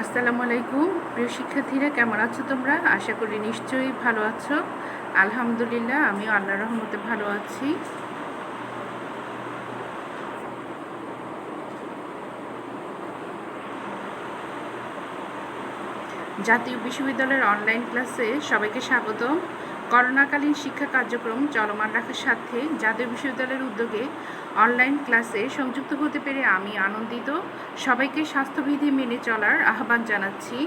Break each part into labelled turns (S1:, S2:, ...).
S1: আসসালামু আলাইকুম প্রিয় শিক্ষার্থীরা, কেমন আছো তোমরা? আশা করি নিশ্চয়ই ভালো আছো। আলহামদুলিল্লাহ, আমিও আল্লাহর রহমতে ভালো আছি। জাতীয় বিশ্ববিদ্যালয়ের অনলাইন ক্লাসে সবাইকে স্বাগতম। করোনাকালীন শিক্ষা কার্যক্রম চলমান রাখার সাথে জাতীয় বিশ্ববিদ্যালয়ের উদ্যোগে অনলাইন ক্লাসে সংযুক্ত হতে পেরে আমি আনন্দিত। সবাইকে স্বাস্থ্যবিধি মেনে চলার আহ্বান জানাচ্ছি।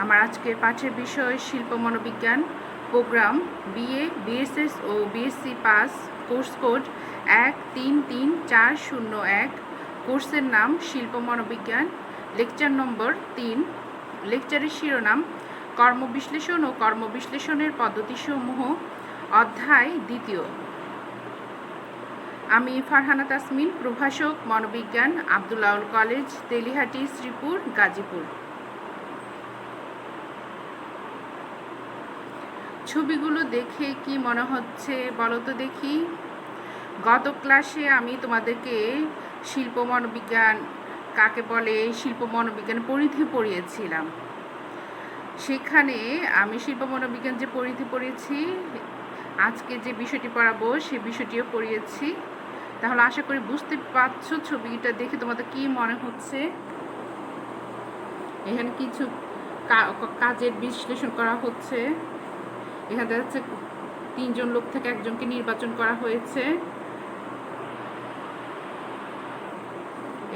S1: আমার আজকের পাঠের বিষয় শিল্প মনোবিজ্ঞান, প্রোগ্রাম বিএ, বিএসএস ও বিএসসি পাস, কোর্স কোড 133401। কোর্সের নাম শিল্প মনোবিজ্ঞান, লেকচার নম্বর 3। লেকচারের শিরোনাম কর্মবিশ্লেষণ ও কর্মবিশ্লেষণের পদ্ধতিসমূহ, অধ্যায় 2। আমি ফারহানা তাসমিন, প্রভাষক মনোবিজ্ঞান, আব্দুল আউল কলেজ, তেলিহাটি, শ্রীপুর, গাজীপুর। ছবিগুলো দেখে কি মনে হচ্ছে বলো তো দেখি? গত ক্লাসে আমি তোমাদেরকে শিল্প মনোবিজ্ঞান কাকে বলে, শিল্প মনোবিজ্ঞান পরিধি পড়িয়েছিলাম। সেখানে আমি শিল্প মনোবিজ্ঞান যে পরিধি পড়িয়েছি, আজকে যে বিষয়টি পড়াবো সে বিষয়টিও পড়িয়েছি। তাহলে আশা করি বুঝতে পারছো ছবিটা দেখে তোমাদের কি মনে হচ্ছে। এখানে কিছু কাজের বিশ্লেষণ করা হচ্ছে। এখানে দেখা যাচ্ছে 3 জন লোক থেকে একজনকে নির্বাচন করা হয়েছে।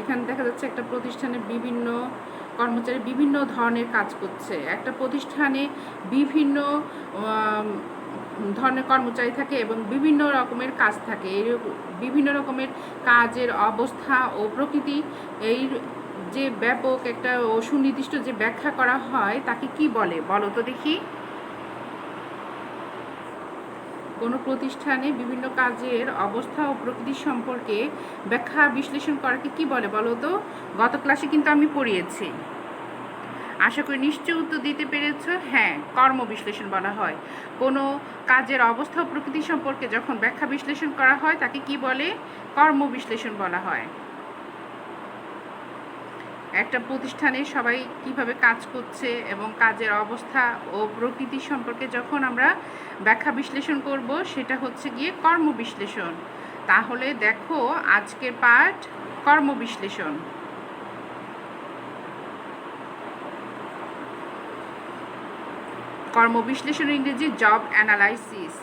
S1: এখানে দেখা যাচ্ছে একটা প্রতিষ্ঠানে বিভিন্ন কর্মচারী বিভিন্ন ধরনের কাজ করছে। একটা প্রতিষ্ঠানে বিভিন্ন ধরনের কর্মচারী থাকে এবং বিভিন্ন রকমের কাজ থাকে। এই বিভিন্ন রকমের কাজের অবস্থা ও প্রকৃতি, এই যে ব্যাপক একটা ও সুনির্দিষ্ট যে ব্যাখ্যা করা হয় তাকে কি বলে বলো তো দেখি? কোনো প্রতিষ্ঠানে বিভিন্ন কাজের অবস্থা ও প্রকৃতি সম্পর্কে ব্যাখ্যা বিশ্লেষণ করাকে কি বলে বলো তো? গত ক্লাসে কিন্তু আমি পড়িয়েছি। আশা করি নিশ্চয়ই উত্তর দিতে পেরেছ। হ্যাঁ, কর্ম বিশ্লেষণ বলা হয়। কোনো কাজের অবস্থা ও প্রকৃতি সম্পর্কে যখন ব্যাখ্যা বিশ্লেষণ করা হয় তাকে কি বলে? কর্ম বিশ্লেষণ বলা হয়। একটা প্রতিষ্ঠানে সবাই কিভাবে কাজ করছে এবং কাজের অবস্থা ও প্রকৃতি সম্পর্কে যখন আমরা ব্যাখ্যা বিশ্লেষণ করব, সেটা হচ্ছে গিয়ে কর্ম বিশ্লেষণ। তাহলে দেখো আজকের পাঠ কর্ম বিশ্লেষণ। কর্ম বিশ্লেষণ ইংরেজি জব অ্যানালাইসিস।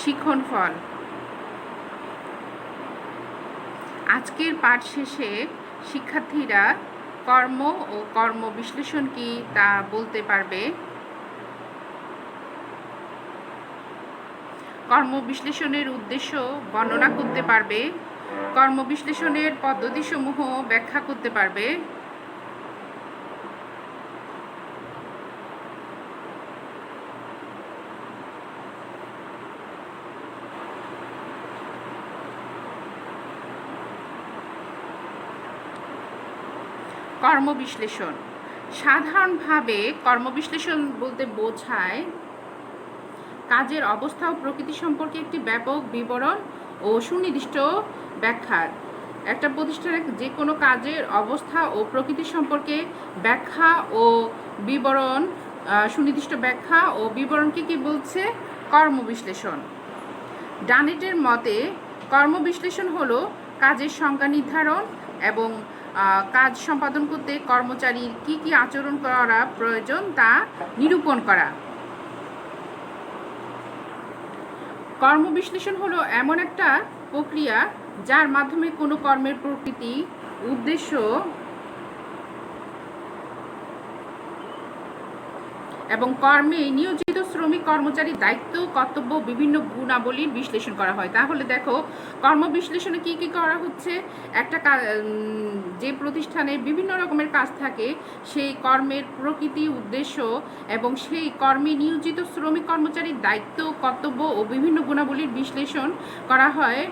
S1: শিখন ফল। আজকের পাঠ শেষে শিক্ষার্থীরা কর্ম ও কর্ম বিশ্লেষণ কি তা বলতে পারবে। কর্ম বিশ্লেষণের উদ্দেশ্য বর্ণনা করতে পারবে। কর্ম বিশ্লেষণের পদ্ধতিসমূহ ব্যাখ্যা করতে পারবে। কর্মবিশ্লেষণ সাধারণভাবে কর্মবিশ্লেষণ বলতে বোঝায় কাজের অবস্থা ও প্রকৃতি সম্পর্কে একটি ব্যাপক বিবরণ ও সুনির্দিষ্ট ব্যাখ্যা। একটা প্রতিষ্ঠানে যে কোনো কাজের অবস্থা ও প্রকৃতি সম্পর্কে ব্যাখ্যা ও বিবরণ, সুনির্দিষ্ট ব্যাখ্যা ও বিবরণকে কি বলছে? কর্মবিশ্লেষণ। ডানেটের মতে কর্মবিশ্লেষণ হলো কাজের সংজ্ঞা নির্ধারণ এবং কাজ সম্পাদন করতে কর্মচারীর কি কি আচরণ করা প্রয়োজন তা নিরূপণ করা। কর্মবিশ্লেষণ হলো এমন একটা প্রক্রিয়া যার মাধ্যমে কোনো কর্মের প্রকৃতি, উদ্দেশ্য এবং কর্মে নিয়োজিত শ্রমিক কর্মচারীর দায়িত্ব, কর্তব্য, বিভিন্ন গুণাবলীর বিশ্লেষণ করা হয়। তাহলে দেখো কর্ম বিশ্লেষণে কি কি করা হচ্ছে? একটা যে প্রতিষ্ঠানে বিভিন্ন রকমের কাজ থাকে সেই কর্মের প্রকৃতি, উদ্দেশ্য এবং সেই কর্মে নিয়োজিত শ্রমিক কর্মচারীর দায়িত্ব, কর্তব্য ও বিভিন্ন গুণাবলীর বিশ্লেষণ করা হয়।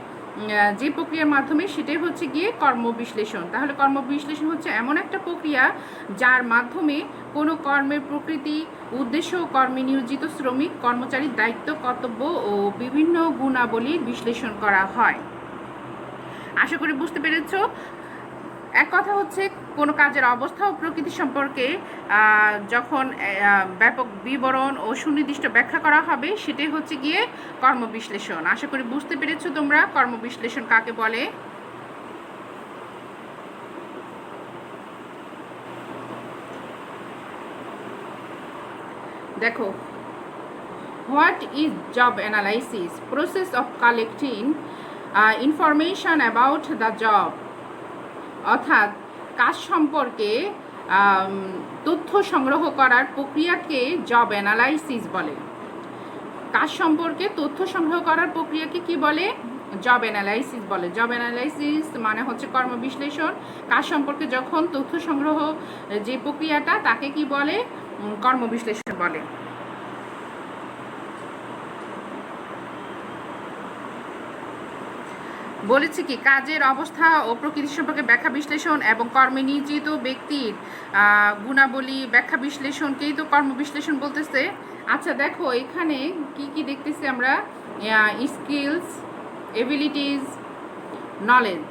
S1: যে প্রক্রিয়ার মাধ্যমে সেটাই হচ্ছে গিয়ে কর্মবিশ্লেষণ। তাহলে কর্মবিশ্লেষণ হচ্ছে এমন একটা প্রক্রিয়া যার মাধ্যমে কোনো কর্মের প্রকৃতি, উদ্দেশ্য, কর্মে নিয়োজিত শ্রমিক, কর্মচারীর দায়িত্ব, কর্তব্য ও বিভিন্ন গুণাবলীর বিশ্লেষণ করা হয়। আশা করি বুঝতে পেরেছ। এক কথা হচ্ছে কোনো কাজের অবস্থা ও প্রকৃতি সম্পর্কে যখন ব্যাপক বিবরণ ও সুনির্দিষ্ট ব্যাখ্যা করা হবে সেটাই হচ্ছে গিয়ে কর্মবিশ্লেষণ। আশা করি বুঝতে পেরেছো তোমরা কর্মবিশ্লেষণ কাকে বলে। দেখো, what is job analysis? Process of collecting information about the job. অর্থাৎ কাজ সম্পর্কে তথ্য সংগ্রহ করার প্রক্রিয়াকে জব অ্যানালাইসিস বলে। কাজ সম্পর্কে তথ্য সংগ্রহ করার প্রক্রিয়াকে কি বলে? জব অ্যানালাইসিস বলে। জব অ্যানালাইসিস মানে হচ্ছে কর্মবিশ্লেষণ। কাজ সম্পর্কে যখন তথ্য সংগ্রহ যে প্রক্রিয়াটা তাকে কি বলে? কর্মবিশ্লেষণ বলে। বলেছি কি কাজের অবস্থা ও প্রকৃতি সম্পর্কে ব্যাখ্যা বিশ্লেষণ এবং কর্মে নিয়োজিত ব্যক্তির গুণাবলী ব্যাখ্যা বিশ্লেষণকেই তো কর্মবিশ্লেষণ বলতেছে। আচ্ছা দেখো এখানে কি কি দেখতেছি আমরা? Skills, abilities, knowledge.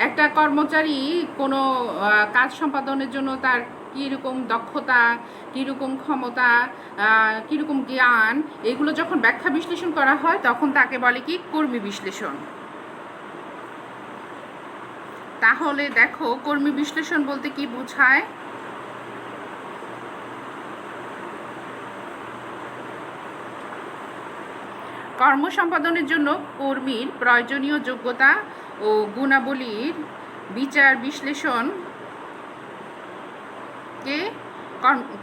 S1: একটা কর্মচারী কোনো কাজ সম্পাদনের জন্য তার কীরকম দক্ষতা, কীরকম ক্ষমতা, কীরকম জ্ঞান, এগুলো যখন ব্যাখ্যা বিশ্লেষণ করা হয় তখন তাকে বলে কি? কর্মী বিশ্লেষণ। তাহলে দেখো কর্মী বিশ্লেষণ বলতে কি বোঝায়? কর্ম সম্পাদনের জন্য কর্মীর প্রয়োজনীয় যোগ্যতা ও গুণাবলীর বিচার বিশ্লেষণকে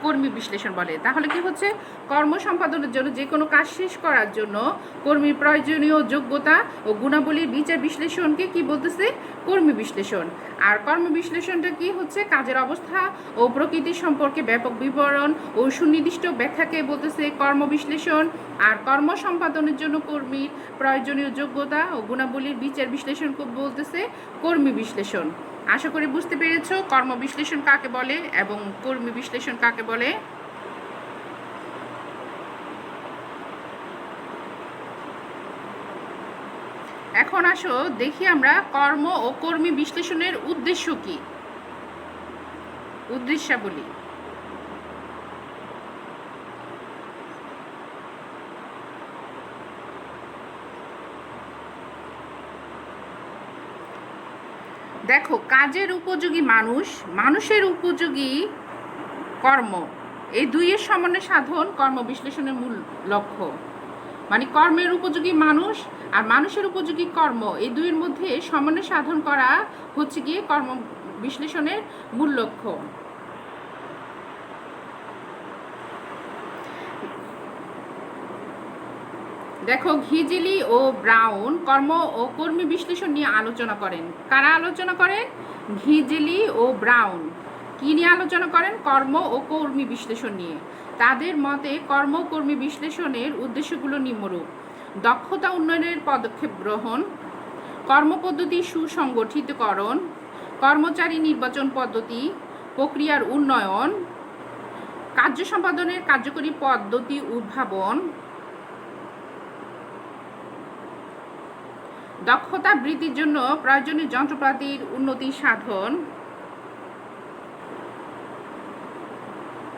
S1: কর্মী বিশ্লেষণ বলে। তাহলে কি হচ্ছে? কর্ম সম্পাদনের জন্য যে কোনো কাজ শেষ করার জন্য কর্মীর প্রয়োজনীয় যোগ্যতা ও গুণাবলীর বিচার বিশ্লেষণকে কি বলতেছে? কর্মী বিশ্লেষণ। আর কর্ম বিশ্লেষণটা কি হচ্ছে? কাজের অবস্থা ও প্রকৃতি সম্পর্কে ব্যাপক বিবরণ ও সুনির্দিষ্ট ব্যাখ্যাকে বলতেছে কর্ম বিশ্লেষণ। আর কর্ম সম্পাদনের জন্য কর্মীর প্রয়োজনীয় যোগ্যতা ও গুণাবলীর বিচার বিশ্লেষণকে বলতেছে কর্মী বিশ্লেষণ। আশা করি বুঝতে পেরেছো কর্ম বিশ্লেষণ কাকে বলে এবং কর্মী বিশ্লেষণ কাকে বলে। এখন আসো দেখি আমরা কর্ম ও কর্মী বিশ্লেষণের উদ্দেশ্য কি, উদ্দেশ্যাবলী। দেখো কাজের উপযোগী মানুষ, মানুষের উপযোগী কর্ম, এই দুইয়ের সমন্বয় সাধন কর্ম বিশ্লেষণের মূল লক্ষ্য। মানে কর্মের উপযোগী মানুষ আর মানুষের উপযোগী কর্ম, এই দুইয়ের মধ্যে সমন্বয় সাধন করা হচ্ছে গিয়ে কর্ম বিশ্লেষণের মূল লক্ষ্য। দেখো ঘিজিলি ও ব্রাউন কর্ম ও কর্মী বিশ্লেষণ নিয়ে আলোচনা করেন। কারা আলোচনা করেন? ঘিজিলি ও ব্রাউন কি নিয়ে আলোচনা করেন? কর্ম ও কর্মী বিশ্লেষণ নিয়ে। তাদের মতে কর্ম ও কর্মী বিশ্লেষণের উদ্দেশ্যগুলো নিম্নরূপ: দক্ষতা উন্নয়নের পদক্ষেপ গ্রহণ, কর্মপদ্ধতি সুসংগঠিতকরণ, কর্মচারী নির্বাচন পদ্ধতি প্রক্রিয়ার উন্নয়ন, কার্য সম্পাদনের কার্যকরী পদ্ধতি উদ্ভাবন, দক্ষতা বৃদ্ধির জন্য প্রয়োজনীয় যন্ত্রপাতির উন্নতি সাধন,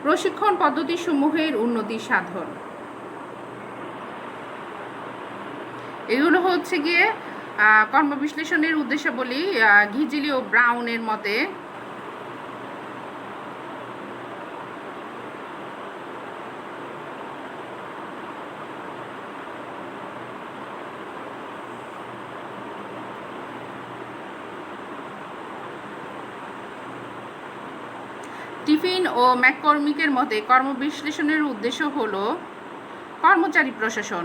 S1: প্রশিক্ষণ পদ্ধতিসমূহের উন্নতি সাধন। এগুলো হচ্ছে গিয়ে কর্মবিশ্লেষণের উদ্দেশ্যাবলী ঘিজিলি ও ব্রাউনের মতে। টিফিন ও ম্যাককর্মিকের মতে কর্মবিশ্লেষণের উদ্দেশ্য হল কর্মচারী প্রশাসন,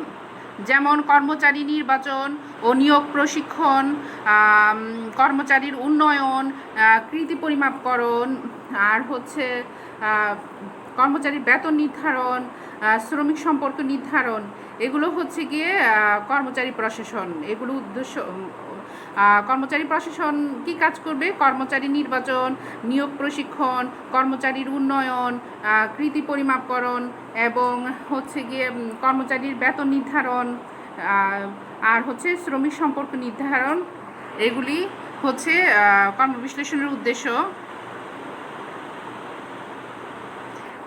S1: যেমন কর্মচারী নির্বাচন ও নিয়োগ, প্রশিক্ষণ, কর্মচারীর উন্নয়ন, কৃতি পরিমাপকরণ, আর হচ্ছে কর্মচারীর বেতন নির্ধারণ, শ্রমিক সম্পর্ক নির্ধারণ, এগুলো হচ্ছে গিয়ে কর্মচারী প্রশাসন। এগুলো উদ্দেশ্য কর্মচারী প্রশাসন কি কাজ করবে? কর্মচারী নির্বাচন, নিয়োগ প্রশিক্ষণ, কর্মচারীর উন্নয়ন, কৃতি পরিমাপকরণ এবং হচ্ছে গিয়ে কর্মচারীর বেতন নির্ধারণ, আর হচ্ছে শ্রমিক সম্পর্ক নির্ধারণ। এগুলি হচ্ছে কর্মবিশ্লেষণের উদ্দেশ্য।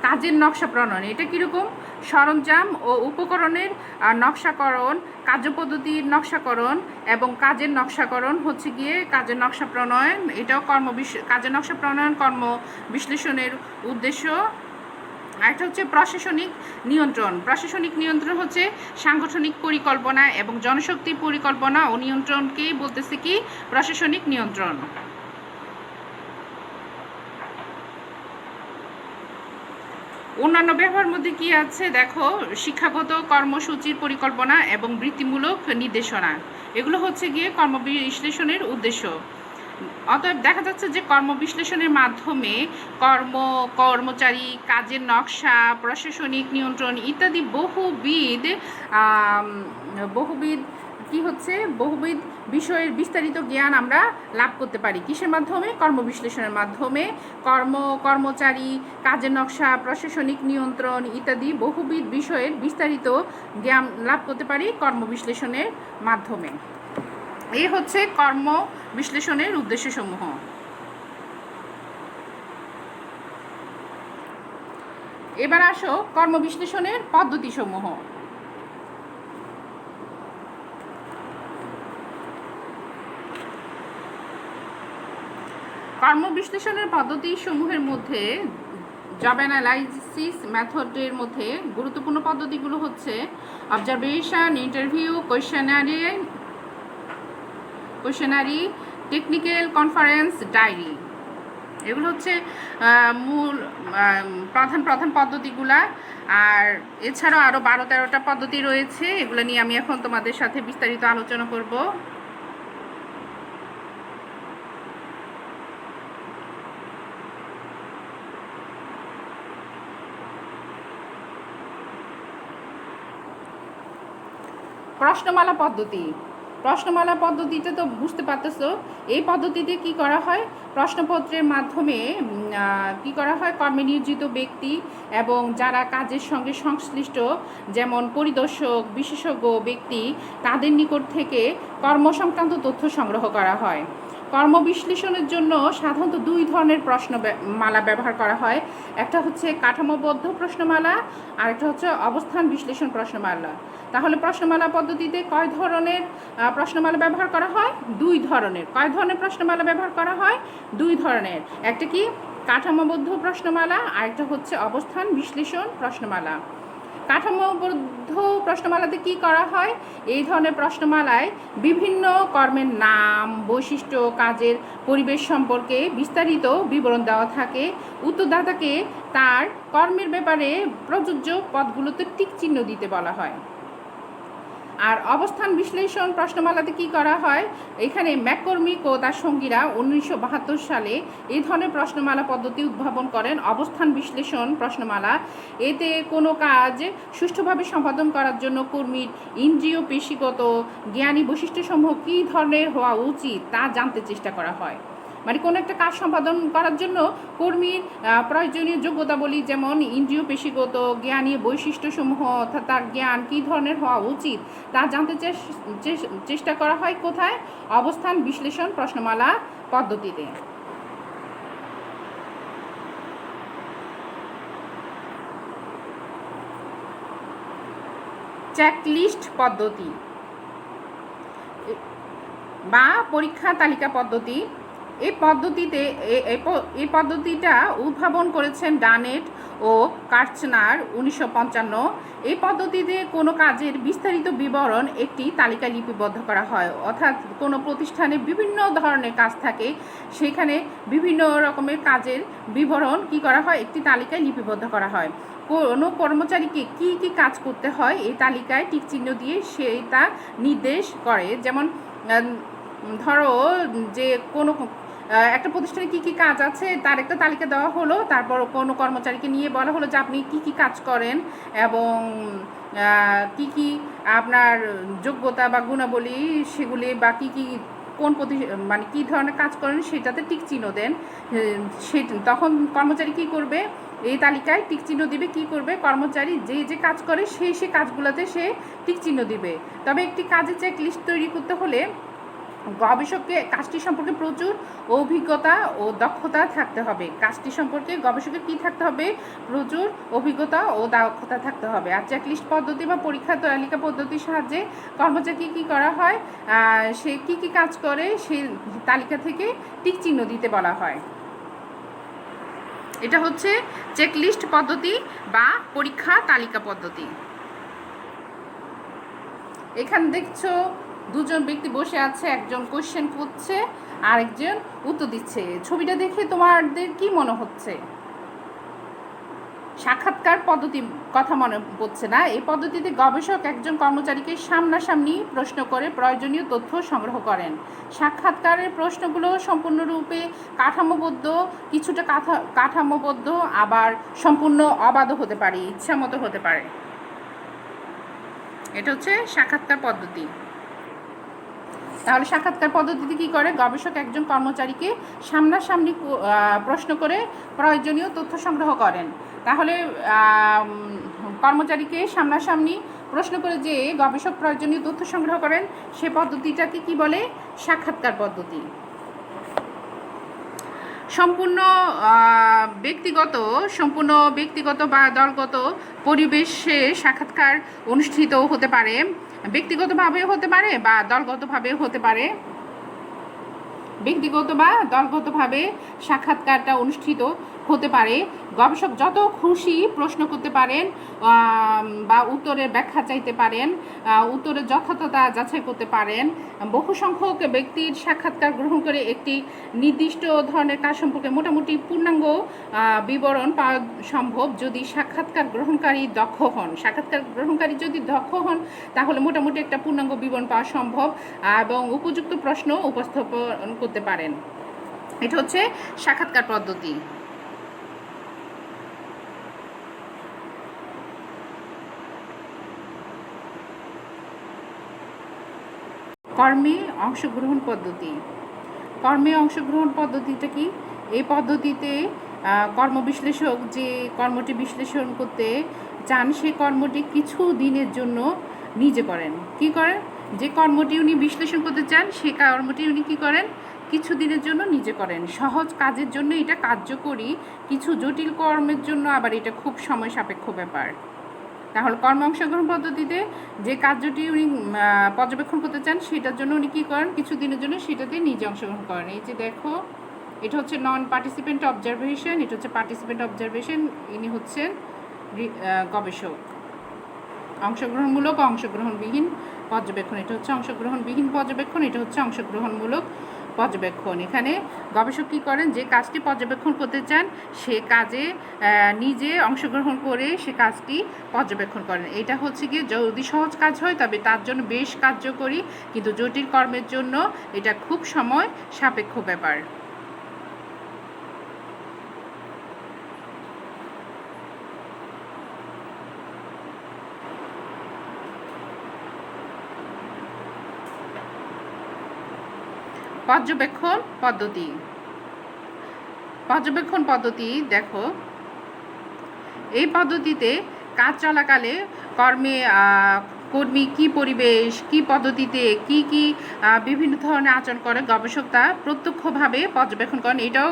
S1: কাজের নকশা প্রণয়ন, এটা কীরকম? সরঞ্জাম ও উপকরণের নকশাকরণ, কার্যপদ্ধতির নকশাকরণ এবং কাজের নকশাকরণ হচ্ছে গিয়ে কাজের নকশা প্রণয়ন। এটাও কাজের নকশা প্রণয়ন কর্ম বিশ্লেষণের উদ্দেশ্য। আরেকটা হচ্ছে প্রশাসনিক নিয়ন্ত্রণ। প্রশাসনিক নিয়ন্ত্রণ হচ্ছে সাংগঠনিক পরিকল্পনা এবং জনশক্তি পরিকল্পনা ও নিয়ন্ত্রণকেই বলতেছে কি প্রশাসনিক নিয়ন্ত্রণ। অন্যান্য ব্যবহার মধ্যে কি আছে দেখো, শিক্ষাগত কর্মসূচির পরিকল্পনা এবং বৃত্তিমূলক নির্দেশনা, এগুলো হচ্ছে গিয়ে কর্মবিশ্লেষণের উদ্দেশ্য। অতএব দেখা যাচ্ছে যে কর্মবিশ্লেষণের মাধ্যমে কর্মচারী, কাজের নকশা, প্রশাসনিক নিয়ন্ত্রণ ইত্যাদি বহুবিধ বিষয়ের বিস্তারিত জ্ঞান আমরা লাভ করতে পারি। কিসের মাধ্যমে? কর্মবিশ্লেষণের মাধ্যমে। কর্মচারী, কাজের নকশা, প্রশাসনিক নিয়ন্ত্রণ ইত্যাদি বহুবিধ বিষয়ের বিস্তারিত জ্ঞান লাভ করতে পারি কর্মবিশ্লেষণের মাধ্যমে। এই হচ্ছে কর্ম বিশ্লেষণের উদ্দেশ্যসমূহ। এবার আসো কর্ম বিশ্লেষণের পদ্ধতিসমূহ। কর্ম বিশ্লেষণের পদ্ধতিসমূহের মধ্যে জব অ্যানালাইসিস মেথডের মধ্যে গুরুত্বপূর্ণ পদ্ধতিগুলো হচ্ছে observation, interview, questionnaire, technical conference, diary. এগুলো হচ্ছে মূল প্রধান পদ্ধতিগুলা। আর এছাড়াও আরও 12-13টা পদ্ধতি রয়েছে, এগুলো নিয়ে আমি এখন তোমাদের সাথে বিস্তারিত আলোচনা করব। প্রশ্নমালা পদ্ধতি। প্রশ্নমালা পদ্ধতিটা তো বুঝতে পারতেছো। এই পদ্ধতিতে কি করা হয়? প্রশ্নপত্রের মাধ্যমে কি করা হয়? কর্মে নিয়োজিত ব্যক্তি এবং যারা কাজের সঙ্গে সংশ্লিষ্ট, যেমন পরিদর্শক, বিশেষজ্ঞ ব্যক্তি, তাদের নিকট থেকে কর্মসংক্রান্ত তথ্য সংগ্রহ করা হয়। কর্ম বিশ্লেষণের জন্য সাধারণত 2 ধরনের প্রশ্নমালা ব্যবহার করা হয়। একটা হচ্ছে কাঠামোবদ্ধ প্রশ্নমালা, আর একটা হচ্ছে অবস্থান বিশ্লেষণ প্রশ্নমালা। তাহলে প্রশ্নমালা পদ্ধতিতে কয় ধরনের প্রশ্নমালা ব্যবহার করা হয়? 2 ধরনের। কয় ধরনের প্রশ্নমালা ব্যবহার করা হয়? 2 ধরনের। একটা কি কাঠামোবদ্ধ প্রশ্নমালা, আর একটা হচ্ছে অবস্থান বিশ্লেষণ প্রশ্নমালা। কাঠামোবদ্ধ প্রশ্নমালাতে কি করা হয়? এই ধরনের প্রশ্নমালায় বিভিন্ন কর্মের নাম, বৈশিষ্ট্য, কাজের পরিবেশ সম্পর্কে বিস্তারিত বিবরণ দেওয়া থাকে। উত্তরদাতাকে তার কর্মের ব্যাপারে প্রযোজ্য পদগুলোতে টিক চিহ্ন দিতে বলা হয়। আর অবস্থান বিশ্লেষণ প্রশ্নমালাতে কি করা হয়? এখানে ম্যাককর্মিক ও তার সঙ্গীরা 1972 সালে এই ধরনের প্রশ্নমালা পদ্ধতি উদ্ভাবন করেন, অবস্থান বিশ্লেষণ প্রশ্নমালা। এতে কোনো কাজ সুষ্ঠুভাবে সম্পাদন করার জন্য কর্মীর ইন্দ্রিয় পেশিগত জ্ঞানী বৈশিষ্ট্যসমূহ কী ধরনের হওয়া উচিত তা জানতে চেষ্টা করা হয়। মানে কোনো একটা কাজ সম্পাদন করার জন্য কর্মীর প্রয়োজনীয় যোগ্যতাবলী, যেমন ইন্দ্রিয় পেশিগত জ্ঞানী বৈশিষ্ট্যসমূহ অর্থাৎ তার জ্ঞান কী ধরনের হওয়া উচিত তা জানতে চেষ্টা করা হয়। কোথায়? অবস্থান বিশ্লেষণ প্রশ্নমালা পদ্ধতিতে। চেকলিস্ট পদ্ধতি বা পরীক্ষা তালিকা পদ্ধতি। এই পদ্ধতিটা উদ্ভাবন করেছেন ডানেট ও কার্চনার 1955। এই পদ্ধতিতে কোনো কাজের বিস্তারিত বিবরণ একটি তালিকায় লিপিবদ্ধ করা হয়। অর্থাৎ কোনো প্রতিষ্ঠানে বিভিন্ন ধরনের কাজ থাকে, সেখানে বিভিন্ন রকমের কাজের বিবরণ কি করা হয়? একটি তালিকায় লিপিবদ্ধ করা হয়। কোনো কর্মচারীকে কি কি কাজ করতে হয় এই তালিকায় টিক চিহ্ন দিয়ে সে তা নির্দেশ করে। যেমন ধরো যে কোনো একটা প্রতিষ্ঠানে কী কী কাজ আছে তার একটা তালিকা দেওয়া হলো, তারপর কোনো কর্মচারীকে নিয়ে বলা হলো যে আপনি কী কী কাজ করেন এবং কী কী আপনার যোগ্যতা বা গুণাবলী সেগুলি বা কী কী কোন মানে কী ধরনের কাজ করেন সেটাতে টিক চিহ্ন দেন। সে তখন কর্মচারী কী করবে, এই তালিকায় টিক চিহ্ন দিবে। কী করবে, কর্মচারী যে যে কাজ করে সেই কাজগুলোতে সে টিক চিহ্ন দিবে। তবে একটি কাজের চেক লিস্ট তৈরি করতে হলে গবেষককে কাজটি সম্পর্কে প্রচুর অভিজ্ঞতা ও দক্ষতা থাকতে হবে। কাজটি সম্পর্কে গবেষকের কী থাকতে হবে, প্রচুর অভিজ্ঞতা ও দক্ষতা থাকতে হবে। আর চেকলিস্ট পদ্ধতি বা পরীক্ষা তালিকা পদ্ধতির সাহায্যে কর্মচারীকে কী করা হয়, সে কী কী কাজ করে সেই তালিকা থেকে টিক চিহ্ন দিতে বলা হয়। এটা হচ্ছে চেকলিস্ট পদ্ধতি বা পরীক্ষা তালিকা পদ্ধতি। এখানে দেখছো দুজন ব্যক্তি বসে আছে, একজন কোশ্চেন করছে আর একজন উত্তর দিচ্ছে। ছবিটা দেখে তোমাদের কি মনে হচ্ছে? সাক্ষাৎকার পদ্ধতি কথা মনে পড়ছে না? এই পদ্ধতিতে গবেষক একজন কর্মচারীকে সামনাসামনি প্রশ্ন করে প্রয়োজনীয় তথ্য সংগ্রহ করেন। সাক্ষাৎকারের প্রশ্নগুলো সম্পূর্ণরূপে কাঠামোবদ্ধ, কিছুটা কাঠামোবদ্ধ, আবার সম্পূর্ণ অবাধ হতে পারে, ইচ্ছামতো হতে পারে। এটা হচ্ছে সাক্ষাৎকার পদ্ধতি। তাহলে সাক্ষাৎকার পদ্ধতিতে কী করে, গবেষক একজন কর্মচারীকে সামনাসামনি প্রশ্ন করে প্রয়োজনীয় তথ্য সংগ্রহ করেন। তাহলে কর্মচারীকে সামনাসামনি প্রশ্ন করে যে গবেষক প্রয়োজনীয় তথ্য সংগ্রহ করেন, সে পদ্ধতিটাকে কি বলে, সাক্ষাৎকার পদ্ধতি। সম্পূর্ণ ব্যক্তিগত বা দলগত পরিবেশে সাক্ষাৎকার অনুষ্ঠিত হতে পারে। ব্যক্তিগতভাবেও হতে পারে বা দলগতভাবেও হতে পারে। ব্যক্তিগত বা দলগতভাবে সাক্ষাৎকারটা অনুষ্ঠিত হতে পারে। গবেষক যত খুশি প্রশ্ন করতে পারেন বা উত্তরের ব্যাখ্যা চাইতে পারেন, উত্তরের যথার্থতা যাচাই করতে পারেন। বহু সংখ্যক ব্যক্তির সাক্ষাৎকার গ্রহণ করে একটি নির্দিষ্ট ধরনের কাজ সম্পর্কে মোটামুটি পূর্ণাঙ্গ বিবরণ পাওয়া সম্ভব যদি সাক্ষাৎকার গ্রহণকারী দক্ষ হন। সাক্ষাৎকার গ্রহণকারী যদি দক্ষ হন তাহলে মোটামুটি একটা পূর্ণাঙ্গ বিবরণ পাওয়া সম্ভব এবং উপযুক্ত প্রশ্ন উপস্থাপন করতে পারেন। এটা হচ্ছে সাক্ষাৎকার পদ্ধতি। কর্মে অংশগ্রহণ পদ্ধতি। কর্মে অংশগ্রহণ পদ্ধতিটা কি? এই পদ্ধতিতে কর্মবিশ্লেষক যে কর্মটি বিশ্লেষণ করতে চান সেই কর্মটি কিছু দিনের জন্য নিজে করেন। কি করেন? যে কর্মটি উনি বিশ্লেষণ করতে চান সেই কর্মটি উনি কী করেন, কিছু দিনের জন্য নিজে করেন। সহজ কাজের জন্য এটা কার্যকরী, কিছু জটিল কর্মের জন্য আবার এটা খুব সময় সাপেক্ষ ব্যাপার। তাহলে কর্ম অংশগ্রহণ পদ্ধতিতে যে কার্যটি উনি পর্যবেক্ষণ করতে চান সেটার জন্য উনি কী করেন, কিছু দিনের জন্য সেটাতে নিজে অংশগ্রহণ করেন। এই যে দেখো, এটা হচ্ছে নন পার্টিসিপেন্ট অবজারভেশন, এটা হচ্ছে পার্টিসিপেন্ট অবজারভেশন। ইনি হচ্ছেন গবেষক। অংশগ্রহণমূলক অংশগ্রহণবিহীন পর্যবেক্ষণ, এটা হচ্ছে অংশগ্রহণবিহীন পর্যবেক্ষণ, এটা হচ্ছে অংশগ্রহণমূলক পর্যবেক্ষণ। এখানে গবেষক কী করেন, যে কাজটি পর্যবেক্ষণ করতে চান সে কাজে নিজে অংশগ্রহণ করে সে কাজটি পর্যবেক্ষণ করেন। এটা হচ্ছে গিয়ে যদি সহজ কাজ হয় তবে তার জন্য বেশ কার্যকরী, কিন্তু জটিল কর্মের জন্য এটা খুব সময় সাপেক্ষ ব্যাপার। পর্যবেক্ষণ পদ্ধতি দেখো, এই পদ্ধতিতে কাজ চলাকালে কর্মী কী পরিবেশ, কী পদ্ধতিতে কী বিভিন্ন ধরনের আচরণ করে গবেষক তা প্রত্যক্ষভাবে পর্যবেক্ষণ করেন। এটাও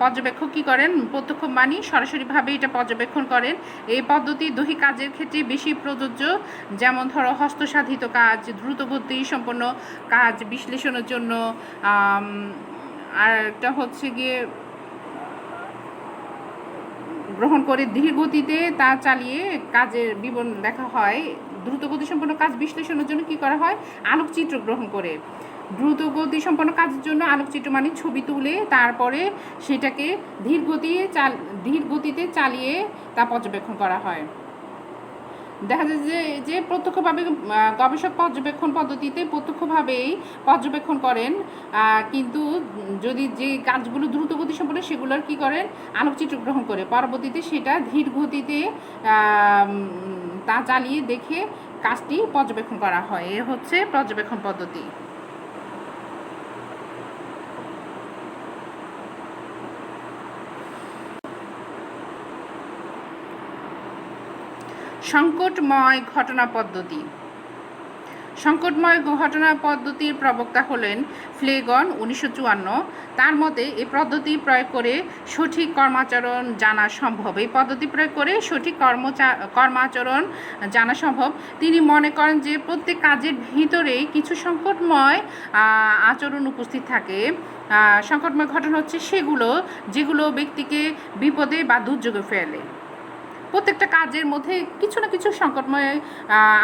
S1: পর্যবেক্ষক কী করেন, প্রত্যক্ষ মানে সরাসরিভাবে এটা পর্যবেক্ষণ করেন। এই পদ্ধতি দৈহিক কাজের ক্ষেত্রে বেশি প্রযোজ্য, যেমন ধরো হস্তসাধিত কাজ, দ্রুতগতি সম্পন্ন কাজ বিশ্লেষণের জন্য। আর একটা হচ্ছে গিয়ে গ্রহণ করে ধীর গতিতে তা চালিয়ে কাজের বিবরণ দেখা হয়। দ্রুতগতি সম্পন্ন কাজ বিশ্লেষণের জন্য কি করা হয়, আলোকচিত্র গ্রহণ করে। দ্রুতগতি সম্পন্ন কাজের জন্য আলোকচিত্র মানে ছবি তুলে তারপরে সেটাকে ধীর গতিতে চালিয়ে তা পর্যবেক্ষণ করা হয়। দেখা যায় যে যে প্রত্যক্ষভাবে গবেষক পর্যবেক্ষণ পদ্ধতিতে প্রত্যক্ষভাবেই পর্যবেক্ষণ করেন, কিন্তু যদি যে কাজগুলো দ্রুত গতি সম্পন্ন সেগুলোর কী করেন, আলোকচিত্র গ্রহণ করে পরবর্তীতে সেটা ধীর গতিতে তা চালিয়ে দেখে কাজটি পর্যবেক্ষণ করা হয়। এ হচ্ছে পর্যবেক্ষণ পদ্ধতি। সংকটময় ঘটনা পদ্ধতি। সংকটময় ঘটনা পদ্ধতির প্রবক্তা হলেন ফ্লেগন 1954। তার মতে এই পদ্ধতি প্রয়োগ করে সঠিক কর্মাচরণ জানা সম্ভব। এই পদ্ধতি প্রয়োগ করে সঠিক কর্মাচরণ জানা সম্ভব। তিনি মনে করেন যে প্রত্যেক কাজের ভিতরেই কিছু সংকটময় আচরণ উপস্থিত থাকে। সংকটময় ঘটনা হচ্ছে সেগুলো যেগুলো ব্যক্তিকে বিপদে বা দুর্যোগে ফেলে। প্রত্যেকটা কাজের মধ্যে কিছু না কিছু সংকটময়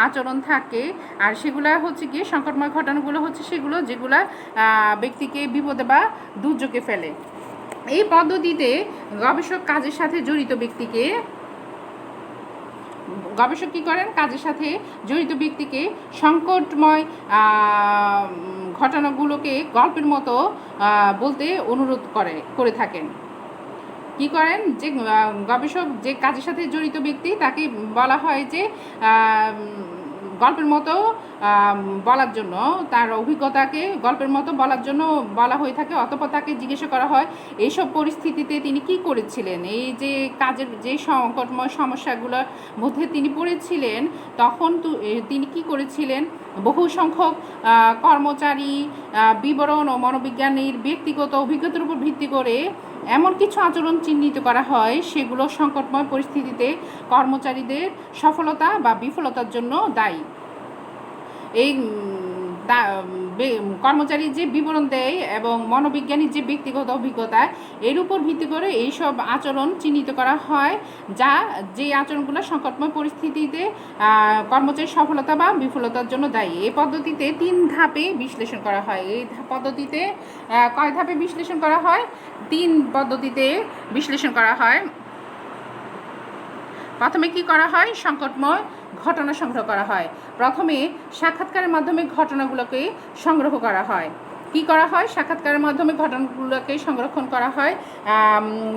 S1: আচরণ থাকে, আর সেগুলো হচ্ছে গিয়ে সংকটময় ঘটনাগুলো হচ্ছে সেগুলো যেগুলো ব্যক্তিকে বিপদে বা দুর্যোগে ফেলে। এই পদ্ধতিতে গবেষক কাজের সাথে জড়িত ব্যক্তিকে গবেষক কী করেন, কাজের সাথে জড়িত ব্যক্তিকে সংকটময় ঘটনাগুলোকে গল্পের মতো বলতে অনুরোধ করে থাকেন। কি করেন, যে গবেষক যে কাজের সাথে জড়িত ব্যক্তি তাকে বলা হয় যে গল্পের মতো বলার জন্য, তার অভিজ্ঞতাকে গল্পের মতো বলার জন্য বলা হয়ে থাকে। অতঃপর তাকে জিজ্ঞাসা করা হয় এইসব পরিস্থিতিতে তিনি কি করেছিলেন, এই যে কাজের যে সংকটময় সমস্যাগুলোর মধ্যে তিনি পড়েছিলেন তখন তিনি কি করেছিলেন। বহু সংখ্যক কর্মচারী বিবরণ ও মনোবিজ্ঞানীর ব্যক্তিগত অভিজ্ঞতার উপর ভিত্তি করে এমন কিছু আচরণ চিহ্নিত করা হয় সেগুলো সংকটময় পরিস্থিতিতে কর্মচারীদের সফলতা বা বিফলতার জন্য দায়ী। এই কর্মচারী যে বিবরণ দেয় এবং মনোবিজ্ঞানীর যে ব্যক্তিগত অভিজ্ঞতা, এর উপর ভিত্তি করে এইসব আচরণ চিহ্নিত করা হয় যে আচরণগুলো সংকটময় পরিস্থিতিতে কর্মচারীর সফলতা বা বিফলতার জন্য দায়ী। এই পদ্ধতিতে 3 ধাপে বিশ্লেষণ করা হয়। এই পদ্ধতিতে কয় ধাপে বিশ্লেষণ করা হয়? 3 পদ্ধতিতে বিশ্লেষণ করা হয়। প্রথমে কি করা হয়, সংকটময় ঘটনা সংগ্রহ করা হয়। প্রথমে সাক্ষাৎকারের মাধ্যমে ঘটনাগুলোকে সংগ্রহ করা হয়। কি করা হয়, সাক্ষাৎকারের মাধ্যমে ঘটনাগুলোকে সংরক্ষণ করা হয়।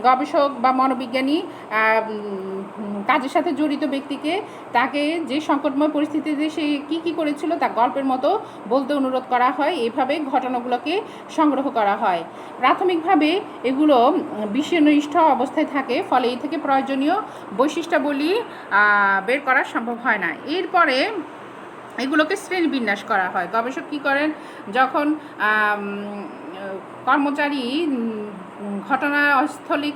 S1: গবেষক বা মনোবিজ্ঞানী কাজের সাথে জড়িত ব্যক্তিকে তাকে যে সংকটময় পরিস্থিতিতে সে কী করেছিল তা গল্পের মতো বলতে অনুরোধ করা হয়। এইভাবে ঘটনাগুলোকে সংগ্রহ করা হয়। প্রাথমিকভাবে এগুলো বিষয়নিষ্ঠ অবস্থায় থাকে, ফলে এই থেকে প্রয়োজনীয় বৈশিষ্ট্যাবলী বের করা সম্ভব হয় না। এরপরে এগুলোকে শ্রেণীবিন্যাস করা হয়। গবেষক কী করেন, যখন কর্মচারী ঘটনাস্থলে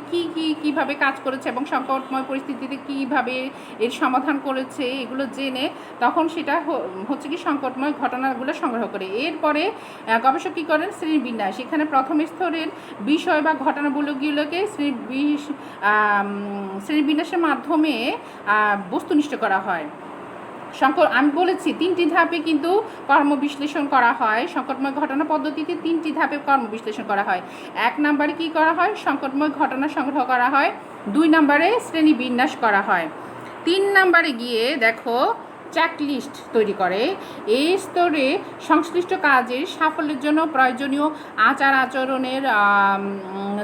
S1: কীভাবে কাজ করেছে এবং সংকটময় পরিস্থিতিতে কীভাবে এর সমাধান করেছে এগুলো জেনে তখন সেটা হচ্ছে কি সংকটময় ঘটনাগুলো সংগ্রহ করে। এরপরে গবেষক কী করেন, শ্রেণীবিন্যাস। এখানে প্রথম স্তরের বিষয় বা ঘটনাগুলোকে শ্রেণীবিন্যাসের মাধ্যমে বস্তুনিষ্ঠ করা হয়। আমি বলেছি 3টি ধাপে কিন্তু কর্মবিশ্লেষণ করা হয়। সংকটময় ঘটনা পদ্ধতিতে 3টি ধাপে কর্মবিশ্লেষণ করা হয়। 1 নম্বরে কী করা হয়, সংকটময় ঘটনা সংগ্রহ করা হয়। 2 নম্বরে শ্রেণীবিন্যাস করা হয়। 3 নম্বরে গিয়ে দেখো চেকলিস্ট তৈরি করে। এই স্তরে সংশ্লিষ্ট কাজের সাফল্যের জন্য প্রয়োজনীয় আচার আচরণের